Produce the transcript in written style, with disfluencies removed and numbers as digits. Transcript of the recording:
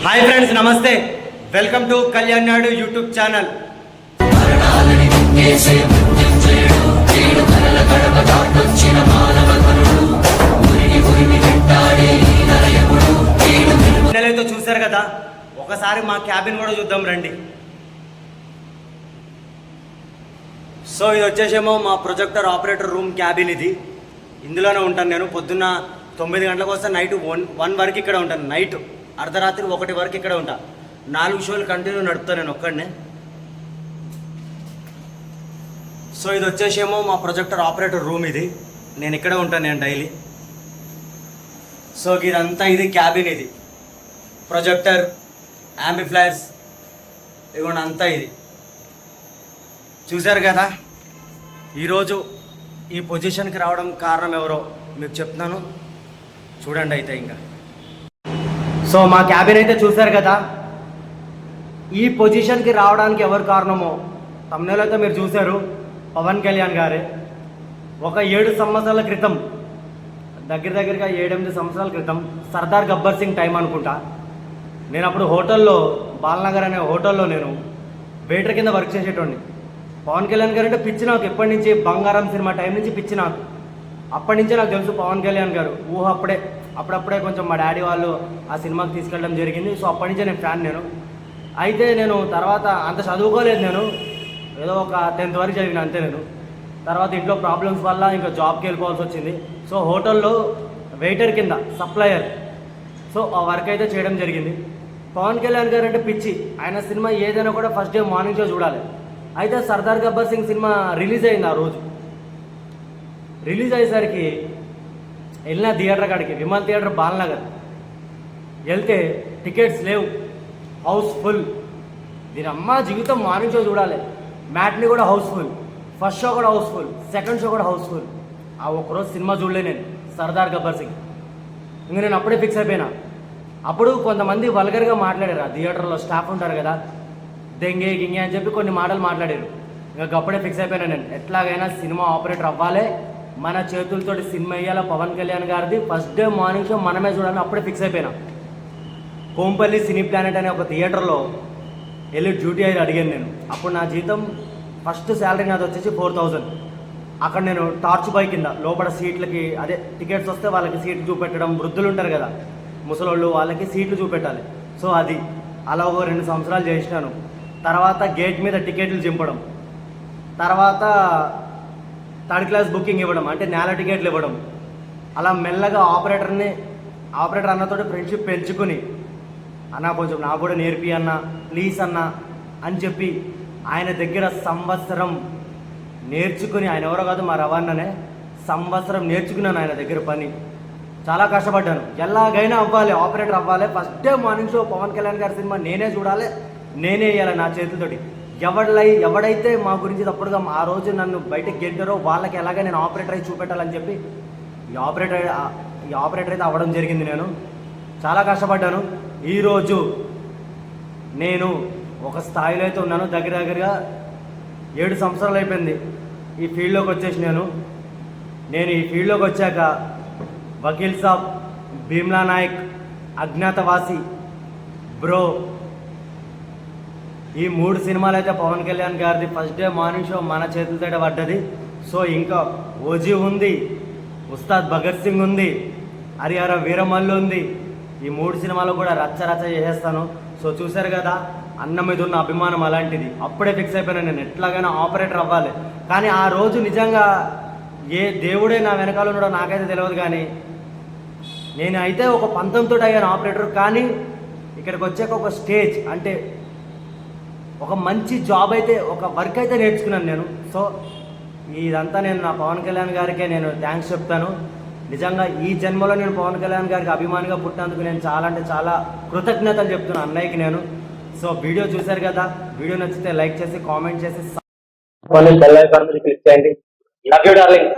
Hi friends, నమస్తే. Welcome to Kalyan Naidu YouTube channel. నెలైతే చూశారు కదా, ఒకసారి మా క్యాబిన్ కూడా చూద్దాం రండి. సో ఇది వచ్చేసేమో మా ప్రొజెక్టర్ ఆపరేటర్ రూమ్ క్యాబిన్. ఇందులోనే ఉంటాను నేను. పొద్దున్న 9 గంటలకు వస్తే నైట్ 1 వరకు ఇక్కడ ఉంటాను. నైట్ అర్ధరాత్రి 1 వరకు ఇక్కడ ఉంటా. 4 షోలు కంటిన్యూ నడుపుతాను నేను ఒక్కడనే. సో ఇది వచ్చేసేమో మా ప్రొజెక్టర్ ఆపరేటర్ రూమ్. నేను ఇక్కడే ఉంటాను నేను డైలీ. సో ఇదంతా క్యాబిన్. ప్రొజెక్టర్, యాంప్లిఫైయర్స్, ఇవ్వండి అంతా. చూశారు కదా, ఈరోజు ఈ పొజిషన్కి రావడం కారణం ఎవరో మీకు చెప్తున్నాను, చూడండి. అయితే ఇంకా సో మా క్యాబిన్ అయితే చూశారు కదా. ఈ పొజిషన్కి రావడానికి ఎవరు కారణమో తమ్ముళ్ళు అయితే మీరు చూశారు, పవన్ కళ్యాణ్ గారే. ఒక 7 సంవత్సరాల క్రితం, దగ్గరగా 7-8 సంవత్సరాల క్రితం, సర్దార్ గబ్బర్ సింగ్ టైం అనుకుంటా, నేను అప్పుడు హోటల్లో, బాలనగర్ అనే హోటల్లో నేను వెయిటర్ కింద వర్క్ చేసేటోడిని. పవన్ కళ్యాణ్ గారు అంటే పిచ్చి నాకు. ఎప్పటి నుంచి, బంగారం సినిమా టైం నుంచి పిచ్చి నాకు. అప్పటి నుంచే నాకు తెలుసు పవన్ కళ్యాణ్ గారు. అప్పుడప్పుడే కొంచెం మా డాడీ వాళ్ళు ఆ సినిమాకి తీసుకెళ్ళడం జరిగింది. సో అప్పటి నుంచే నేను ఫ్యాన్ నేను. అయితే నేను తర్వాత అంత చదువుకోలేదు నేను, ఏదో ఒక 10th వరకు చదివిన అంతే నేను. తర్వాత ఇంట్లో ప్రాబ్లమ్స్ వల్ల ఇంకా జాబ్కి వెళ్ళిపోవాల్సి వచ్చింది. సో హోటల్లో వెయిటర్ కింద, సప్లయర్. సో ఆ వర్క్ అయితే చేయడం జరిగింది. పవన్ కళ్యాణ్ గారు అంటే పిచ్చి. ఆయన సినిమా ఏదైనా కూడా ఫస్ట్ డే మార్నింగ్ షో చూడాలి. అయితే సర్దార్ గబ్బర్ సింగ్ సినిమా రిలీజ్ అయింది. ఆ రోజు రిలీజ్ అయ్యేసరికి వెళ్ళిన థియేటర్ కాడికి, విమల్ థియేటర్, బాలనగర్. వెళ్తే టికెట్స్ లేవు, హౌస్ఫుల్. దీని అమ్మ జీవితం మార్నింగ్ షో చూడాలి. మ్యాట్ని కూడా హౌస్ఫుల్, ఫస్ట్ షో కూడా హౌస్ఫుల్, సెకండ్ షో కూడా హౌస్ఫుల్. ఆ ఒక్కరోజు సినిమా చూడలే నేను, సర్దార్ గబ్బర్ సింగ్. ఇంక నేను అప్పుడే ఫిక్స్ అయిపోయినా. అప్పుడు కొంతమంది వల్గర్గా మాట్లాడారు, ఆ థియేటర్లో స్టాఫ్ ఉంటారు కదా, దెంగే గింగే అని చెప్పి కొన్ని మాటలు మాట్లాడారు. ఇంకా అప్పుడే ఫిక్స్ అయిపోయినా నేను, ఎట్లాగైనా సినిమా ఆపరేటర్ అవ్వాలి, మన చేతులతోటి సినిమా వేయాలి పవన్ కళ్యాణ్ గారిది, ఫస్ట్ డే మార్నింగ్ షో మనమే చూడాలని అప్పుడే ఫిక్స్ అయిపోయినా. కోంపల్లి సినీ ప్లానెట్ అనే ఒక థియేటర్లో వెళ్ళి డ్యూటీ అయితే అడిగాను నేను. అప్పుడు నా జీతం ఫస్ట్ శాలరీ నాది వచ్చేసి 4000. అక్కడ నేను టార్చ్ బాయ్ కింద లోపల సీట్లకి, అదే టికెట్స్ వస్తే వాళ్ళకి సీట్లు చూపెట్టడం, వృద్ధులు ఉంటారు కదా ముసలోళ్ళు, వాళ్ళకి సీట్లు చూపెట్టాలి. సో అది అలా ఒక 2 సంవత్సరాలు చేసినాను. తర్వాత గేట్ మీద టికెట్లు చింపడం, తర్వాత 3rd క్లాస్ బుకింగ్ ఇవ్వడం, అంటే నేల టికెట్లు ఇవ్వడం. అలా మెల్లగా ఆపరేటర్ అన్నతోటి ఫ్రెండ్షిప్ పెంచుకుని, అన్న కొంచెం నాకు కూడా నేర్పి అన్న, ప్లీజ్ అన్న అని చెప్పి ఆయన దగ్గర సంవత్సరం నేర్చుకుని, ఆయన ఎవరో కాదు మా రవాణానే, సంవత్సరం నేర్చుకున్నాను ఆయన దగ్గర పని. చాలా కష్టపడ్డాను. ఎలాగైనా అవ్వాలి, ఆపరేటర్ అవ్వాలి, first day morning show Pawan Kalyan గారి సినిమా నేనే చూడాలి, నేనే వేయాలి నా చేతులతోటి. ఎవడైతే మా గురించి తప్పుడుగా ఆ రోజు నన్ను బయటకు గెంటారో వాళ్ళకి ఎలాగ నేను ఆపరేటర్ అయి చూపెట్టాలని చెప్పి ఈ ఆపరేటర్ అయితే అవ్వడం జరిగింది. నేను చాలా కష్టపడ్డాను. ఈరోజు నేను ఒక స్థాయిలో అయితే ఉన్నాను. దగ్గరగా 7 సంవత్సరాలు అయిపోయింది ఈ ఫీల్డ్లోకి వచ్చేసి. నేను ఈ ఫీల్డ్లోకి వచ్చాక వకీల్ సాబ్, భీమ్లా నాయక్, అజ్ఞాతవాసి, బ్రో, ఈ 3 సినిమాలు అయితే పవన్ కళ్యాణ్ గారిది ఫస్ట్ డే మార్నింగ్ షో మన చేతులతో పడ్డది. సో ఇంకా ఓజీ ఉంది, ఉస్తాద్ భగత్ సింగ్ ఉంది, హరిహర వీరమల్లు ఉంది. ఈ 3 సినిమాలు కూడా రచ్చ చేసేస్తాను. సో చూశారు కదా, అన్న మీద ఉన్న అభిమానం అలాంటిది. అప్పుడే ఫిక్స్ అయిపోయాను నేను, ఎట్లాగైనా ఆపరేటర్ అవ్వాలి. కానీ ఆ రోజు నిజంగా ఏ దేవుడే నా వెనకాల ఉన్నాడో నాకైతే తెలియదు. కానీ నేను అయితే ఒక పంతంతో అయ్యాను ఆపరేటర్. కానీ ఇక్కడికి వచ్చాక ఒక స్టేజ్, అంటే ఒక మంచి జాబ్ అయితే, ఒక వర్క్ అయితే నేర్చుకున్నాను నేను. సో ఇదంతా నేను నా పవన్ కళ్యాణ్ గారికే నేను థ్యాంక్స్ చెప్తాను. నిజంగా ఈ జన్మలో నేను పవన్ కళ్యాణ్ గారికి అభిమానిగా పుట్టినందుకు నేను చాలా అంటే చాలా కృతజ్ఞతలు చెప్తున్నాను అన్నయ్యకి నేను. సో వీడియో చూశారు కదా, వీడియో నచ్చితే లైక్ చేసి, కామెంట్ చేసి, క్లిక్ చేయండి. Love you darling.